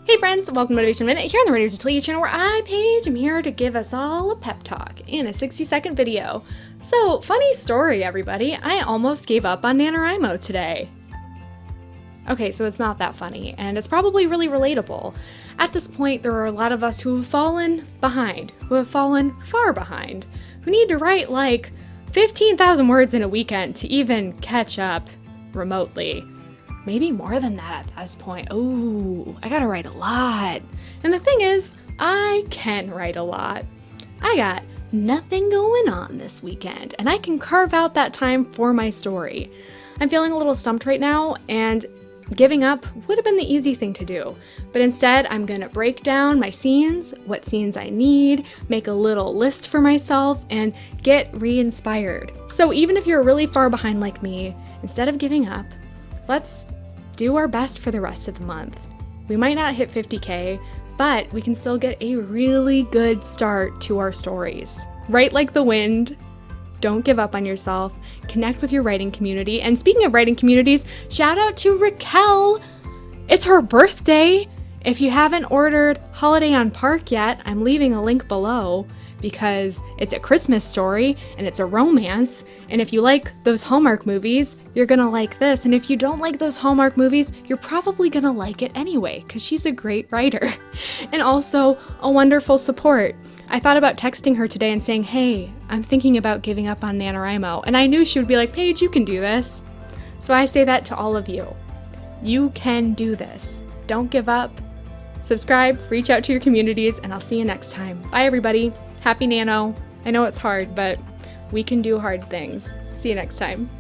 Hey friends, welcome to Motivational Minute here on the Atelier channel where I, Paige, am here to give us all a pep talk in a 60-second video. So, funny story everybody, I almost gave up on NaNoWriMo today. Okay, so it's not that funny, and it's probably really relatable. At this point, there are a lot of us who have fallen behind, who have fallen far behind, who need to write like 15,000 words in a weekend to even catch up remotely. Maybe more than that at this point. Oh, I gotta write a lot. And the thing is, I can write a lot. I got nothing going on this weekend, and I can carve out that time for my story. I'm feeling a little stumped right now, and giving up would have been the easy thing to do. But instead, I'm gonna break down my scenes, what scenes I need, make a little list for myself, and get re-inspired. So even if you're really far behind like me, instead of giving up, let's do our best for the rest of the month. We might not hit 50K, but we can still get a really good start to our stories. Write like the wind. Don't give up on yourself. Connect with your writing community. And speaking of writing communities, shout out to Racquel. It's her birthday. If you haven't ordered Holiday on Park yet, I'm leaving a link below because it's a Christmas story and it's a romance. And if you like those Hallmark movies, you're gonna like this. And if you don't like those Hallmark movies, you're probably gonna like it anyway because she's a great writer and also a wonderful support. I thought about texting her today and saying, hey, I'm thinking about giving up on NaNoWriMo. And I knew she would be like, Paige, you can do this. So I say that to all of you. You can do this. Don't give up. Subscribe, reach out to your communities, and I'll see you next time. Bye everybody. Happy Nano. I know it's hard, but we can do hard things. See you next time.